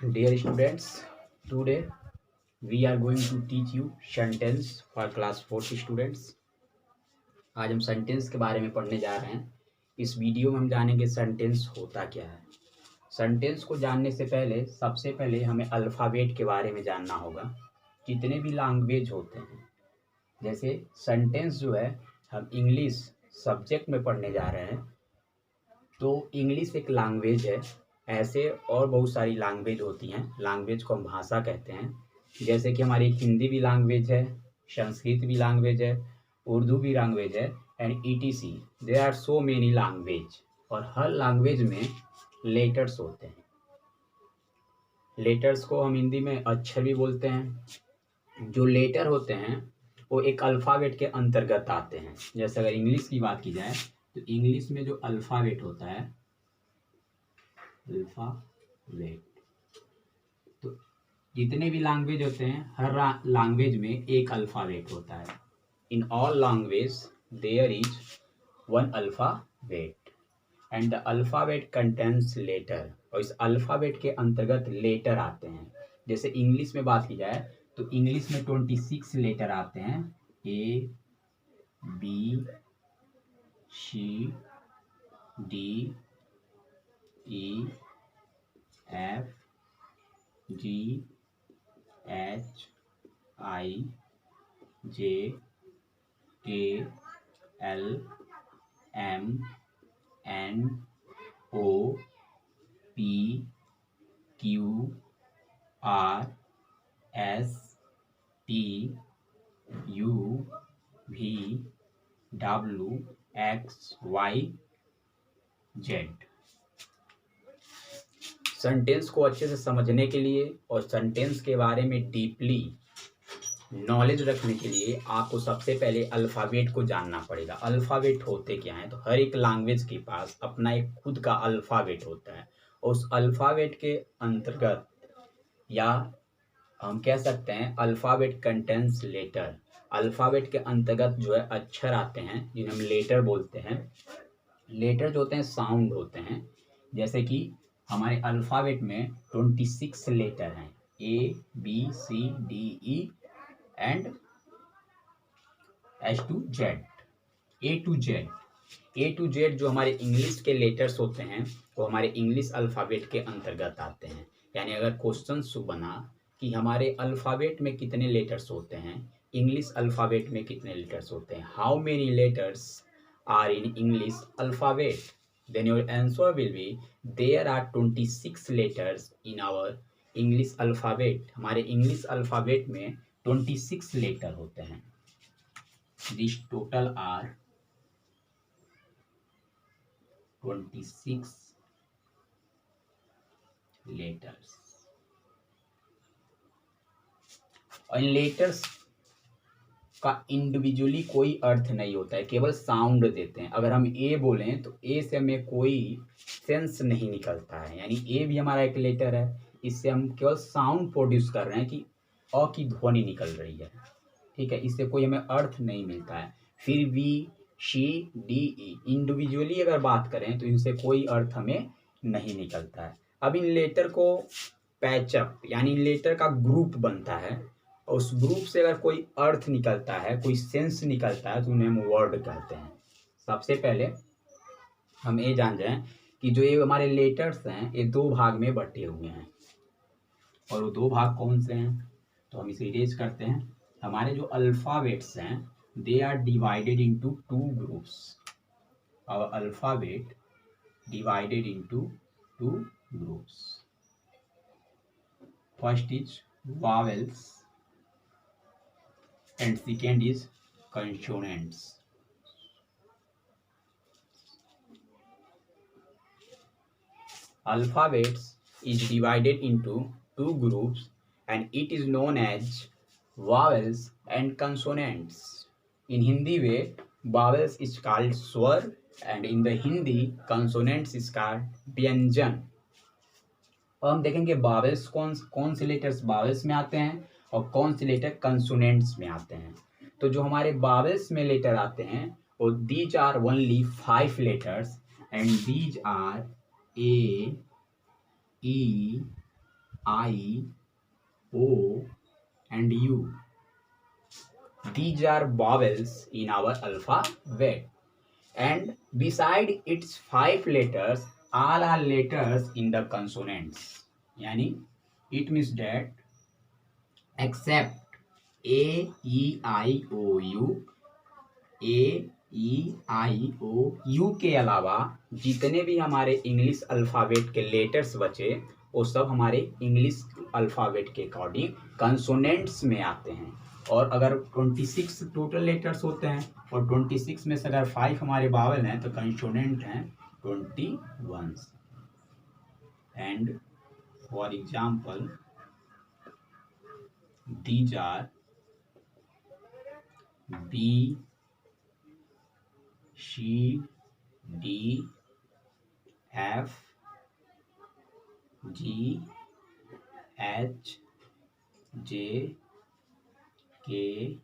Dear students, today we are going to teach you sentence for class 4th students। आज हम sentence के बारे में पढ़ने जा रहे हैं। इस वीडियो में हम जानेंगे सेंटेंस होता क्या है। सेंटेंस को जानने से पहले सबसे पहले हमें अल्फ़ाबेट के बारे में जानना होगा। जितने भी लैंग्वेज होते हैं, जैसे सेंटेंस जो है हम इंग्लिश सब्जेक्ट में पढ़ने जा रहे हैं, तो इंग्लिश एक लैंग्वेज है। ऐसे और बहुत सारी लैंग्वेज होती हैं, लैंग्वेज को हम भाषा कहते हैं। जैसे कि हमारी हिंदी भी लैंग्वेज है, संस्कृत भी लैंग्वेज है, उर्दू भी लैंग्वेज है, and ETC there are so many language. और हर लैंग्वेज में लेटर्स होते हैं। लेटर्स को हम हिंदी में अक्षर भी बोलते हैं। जो लेटर होते हैं वो एक अल्फ़ाबेट के अंतर्गत आते हैं। जैसे अगर इंग्लिश की बात की जाए तो इंग्लिश में जो अल्फ़ाबेट होता है, अल्फ़ाबेट, तो जितने भी लैंग्वेज होते हैं हर लैंग्वेज में एक अल्फ़ाबेट होता है। In all language there is one alphabet and the alphabet contains letter. और इस अल्फ़ाबेट के अंतर्गत लेटर आते हैं। जैसे इंग्लिश में बात की जाए तो इंग्लिश में 26 लेटर आते हैं। A B C D E F G H I J K L M N O P Q R S T U V W X Y Z. Sentence को अच्छे से समझने के लिए और सेंटेंस के बारे में डीपली नॉलेज रखने के लिए आपको सबसे पहले अल्फ़ाबेट को जानना पड़ेगा। अल्फ़ाबेट होते क्या हैं? तो हर एक लैंग्वेज के पास अपना एक खुद का अल्फ़ाबेट होता है। और उस अल्फ़ाबेट के अंतर्गत, या हम कह सकते हैं अल्फ़ाबेट कंटेंस लेटर, अल्फ़ाबेट के अंतर्गत जो है अक्षर आते हैं जिन्हें हम लेटर बोलते हैं। लेटर जो होते हैं साउंड होते हैं। जैसे कि हमारे अल्फ़ाबेट में 26 लेटर हैं, A B C D E and H to Z, A to Z जो हमारे इंग्लिश के लेटर्स होते हैं वो हमारे इंग्लिश अल्फ़ाबेट के अंतर्गत आते हैं। यानी अगर क्वेश्चन बना कि हमारे अल्फ़ाबेट में कितने लेटर्स होते हैं, इंग्लिश अल्फ़ाबेट में कितने लेटर्स होते हैं, how many letters are in English alphabet, then your answer will be there are 26 letters in our English alphabet। हमारे इंग्लिश अल्फ़ाबेट में 26 लेटर होते हैं। This total are 26 letters। और इन लेटर्स का इंडिविजुअली कोई अर्थ नहीं होता है, केवल साउंड देते हैं। अगर हम ए बोलें तो ए से हमें कोई सेंस नहीं निकलता है, यानी ए भी हमारा एक लेटर है। इससे हम केवल साउंड प्रोड्यूस कर रहे हैं कि अ की ध्वनि निकल रही है, ठीक है। इससे कोई हमें अर्थ नहीं मिलता है। फिर B C D E individually अगर बात करें तो इनसे कोई अर्थ हमें नहीं निकलता है। अब इन लेटर को पैचअप, यानी इन लेटर का ग्रुप बनता है, और उस ग्रुप से अगर कोई अर्थ निकलता है, कोई सेंस निकलता है, तो उन्हें हम वर्ड कहते हैं। सबसे पहले हम ये जान जाएं कि जो ये हमारे लेटर्स हैं ये दो भाग में बटे हुए हैं। और वो दो भाग कौन से हैं? तो हम इसे इरेज करते हैं। हमारे जो अल्फ़ाबेट्स हैं they are divided into two groups. Our alphabet divided into two groups. First is vowels and second is consonants। Alphabets is divided into two groups and it is known as vowels and consonants। In Hindi way vowels is called स्वर and in the Hindi consonants is called व्यंजन। और हम देखेंगे vowels कौन से letters vowels में आते हैं और कौन से लेटर कंसोनेंट्स में आते हैं। तो जो हमारे वावेल्स में लेटर आते हैं वो these are only 5 letters and these are A E I, O, and U. These are vowels in our alphabet. And beside its 5 letters, all are letters in the consonants. Yani, it means that except A, E, I, O, U, A, E, I, O, U के अलावा जितने भी हमारे English alphabet के letters बचे वो सब हमारे इंग्लिश अल्फ़ाबेट के अकॉर्डिंग कंसोनेंट्स में आते हैं। और अगर 26 टोटल लेटर्स होते हैं और 26 में से अगर 5 हमारे वावल हैं तो कंसोनेंट हैं 21। And for example these are B, C, D, F, G, H, J, K,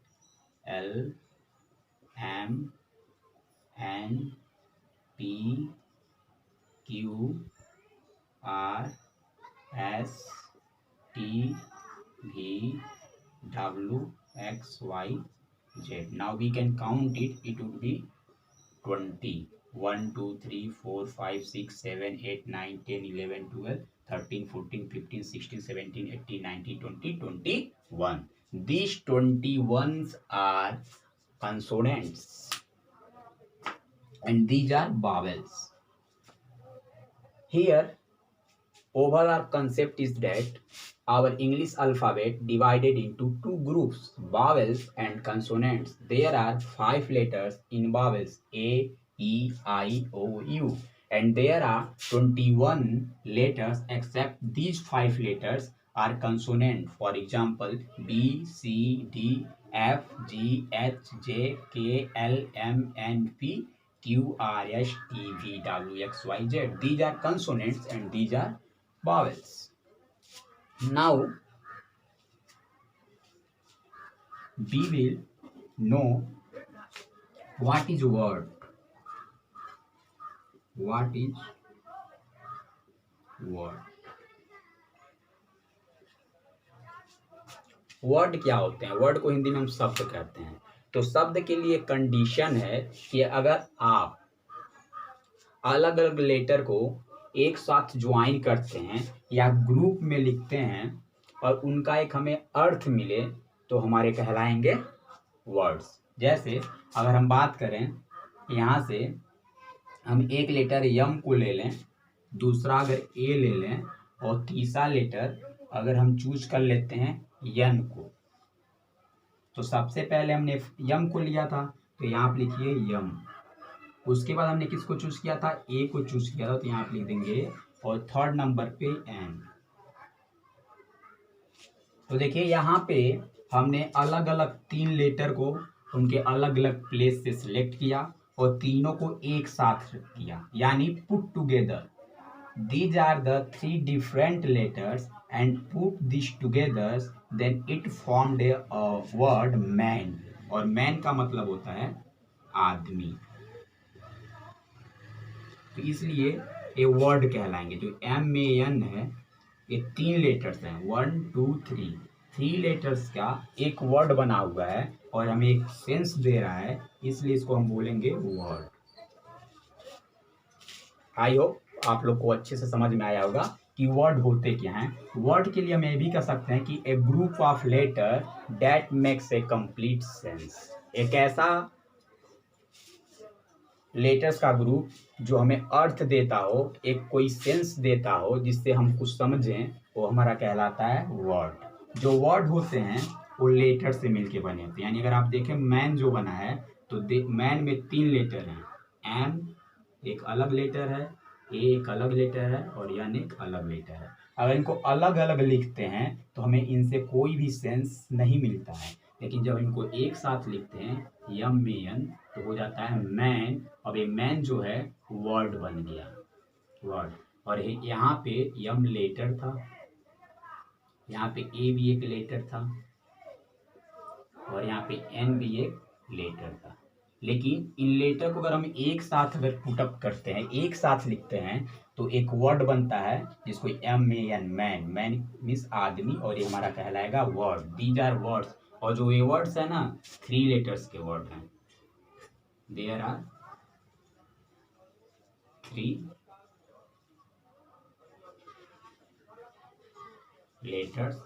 L, M, N, P, Q, R, S, T, V, W, X, Y, Z. Now we can count it. It would be 20. 1, 2, 3, 4, 5, 6, 7, 8, 9, 10, 11, 12, 13, 14, 15, 16, 17, 18, 19, 20, 21. These 21s are consonants and these are vowels. Here, overall concept is that our English alphabet divided into 2 groups, vowels and consonants. There are 5 letters in vowels A, E, I, O, U, and there are 21 letters except these 5 letters are consonant. For example, B, C, D, F, G, H, J, K, L, M, N, P, Q, R, S, T, V, W, X, Y, Z. These are consonants and these are vowels. Now we will know what is word. What is word? Word क्या होते हैं? Word को हिंदी में हम शब्द कहते हैं। तो शब्द के लिए कंडीशन है कि अगर आप अलग अलग लेटर को एक साथ ज्वाइन करते हैं या ग्रुप में लिखते हैं और उनका एक हमें अर्थ मिले तो हमारे कहलाएंगे वर्ड्स। जैसे अगर हम बात करें यहाँ से हम एक लेटर यम को ले लें, दूसरा अगर ए ले लें और तीसरा लेटर अगर हम चूज कर लेते हैं यन को, तो सबसे पहले हमने यम को लिया था तो यहाँ आप लिखिए यम। उसके बाद हमने किसको चूज किया था? ए को चूज किया था, तो यहाँ आप लिख देंगे और थर्ड नंबर पे एन। तो देखिए यहाँ पे हमने अलग अलग 3 लेटर को उनके अलग अलग प्लेस से सिलेक्ट किया और तीनों को एक साथ किया, यानी put together. These are the 3 different letters and put these together, then it formed a word man. और man का मतलब होता है आदमी, तो इसलिए ये वर्ड कहलाएंगे। जो MAN है ये 3 लेटर्स हैं, 1 2 3 लेटर्स का एक वर्ड बना हुआ है और हमें एक सेंस दे रहा है, इसलिए इसको हम बोलेंगे वर्ड। आई होप आप लोग को अच्छे से समझ में आया होगा कि वर्ड होते क्या हैं। वर्ड के लिए हम ये भी कह सकते हैं कि a group of letter that makes a complete sense. एक ऐसा लेटर्स का ग्रुप जो हमें अर्थ देता हो, एक कोई सेंस देता हो जिससे हम कुछ समझें, वो हमारा कहलाता है वर्ड। जो वर्ड होते हैं वो लेटर से मिलके बने होते हैं। यानी अगर आप देखें मैन जो बना है तो मैन में 3 लेटर हैं, एम एक अलग लेटर है, ए एक अलग लेटर है और यन एक अलग लेटर है। अगर इनको अलग अलग लिखते हैं तो हमें इनसे कोई भी सेंस नहीं मिलता है, लेकिन जब इनको एक साथ लिखते हैं यम में यन तो हो जाता है मैन। अब ये मैन जो है वर्ड बन गया, वर्ड। और यहाँ पे यम लेटर था, यहाँ पे ए भी एक लेटर था और यहाँ पे एन भी एक लेटर था। लेकिन इन लेटर को अगर हम एक साथ अगर पुटअप करते हैं, एक साथ लिखते हैं, तो एक वर्ड बनता है जिसको MAN, मैन, मैन मीन्स आदमी, और ये हमारा कहलाएगा वर्ड। दीज आर वर्ड्स, और जो ये वर्ड्स है ना 3 लेटर्स के वर्ड हैं। There are 3 letters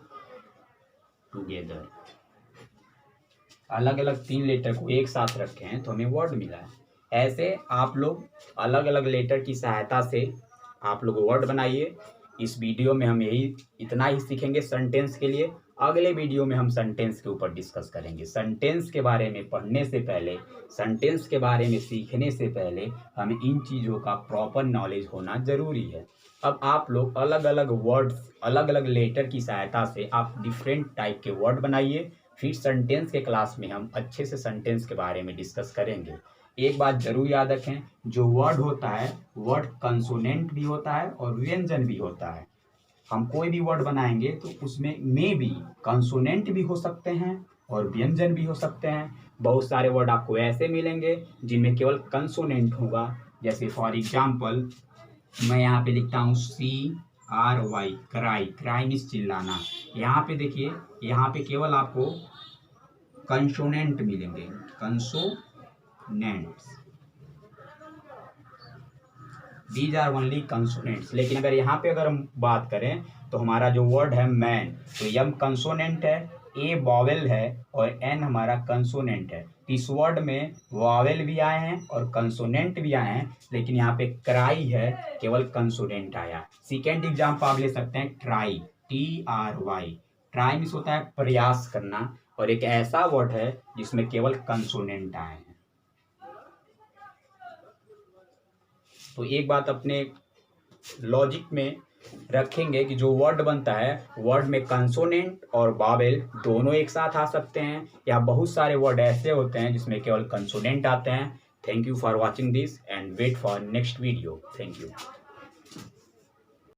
together. अलग अलग 3 लेटर को एक साथ रखे हैं तो हमें वर्ड मिला है। ऐसे आप लोग अलग अलग लेटर की सहायता से आप लोग वर्ड बनाइए। इस वीडियो में हम यही इतना ही सीखेंगे सेंटेंस के लिए। अगले वीडियो में हम सेंटेंस के ऊपर डिस्कस करेंगे। सेंटेंस के बारे में पढ़ने से पहले, सेंटेंस के बारे में सीखने से पहले हमें इन चीज़ों का प्रॉपर नॉलेज होना ज़रूरी है। अब आप लोग अलग अलग वर्ड्स, अलग अलग लेटर की सहायता से आप डिफरेंट टाइप के वर्ड बनाइए। फिर सेंटेंस के क्लास में हम अच्छे से सेंटेंस के बारे में डिस्कस करेंगे। एक बात जरूर याद रखें, जो वर्ड होता है वर्ड कंसोनेंट भी होता है और व्यंजन भी होता है। हम कोई भी वर्ड बनाएंगे तो उसमें में भी कंसोनेंट भी हो सकते हैं और व्यंजन भी हो सकते हैं। बहुत सारे वर्ड आपको ऐसे मिलेंगे जिनमें केवल कंसोनेंट होगा। जैसे फॉर एग्जाम्पल मैं यहाँ पे लिखता हूँ CRY, क्राई, क्राई मीन्स चिल्लाना। यहाँ पे देखिए, यहाँ पे केवल आपको कंसोनेंट मिलेंगे, consonants, these are only consonants. लेकिन अगर यहाँ पे अगर हम बात करें तो हमारा जो वर्ड है मैन, तो यम कंसोनेंट है, ए वॉवेल है और एन हमारा कंसोनेंट है। इस वर्ड में वॉवेल भी आए हैं और कंसोनेंट भी आए हैं, लेकिन यहाँ पे क्राई है, केवल कंसोनेंट आया। सेकेंड एग्जाम्पल आप ले सकते हैं ट्राई, TRY। ट्राई मीन्स होता है प्रयास करना, और एक ऐसा वर्ड है जिसमें केवल कंसोनेंट आए हैं। तो एक बात अपने लॉजिक में रखेंगे कि जो वर्ड बनता है वर्ड में कंसोनेंट और वावेल दोनों एक साथ आ सकते हैं, या बहुत सारे वर्ड ऐसे होते हैं जिसमें केवल कंसोनेंट आते हैं। Thank you for watching this and wait for next video. Thank you.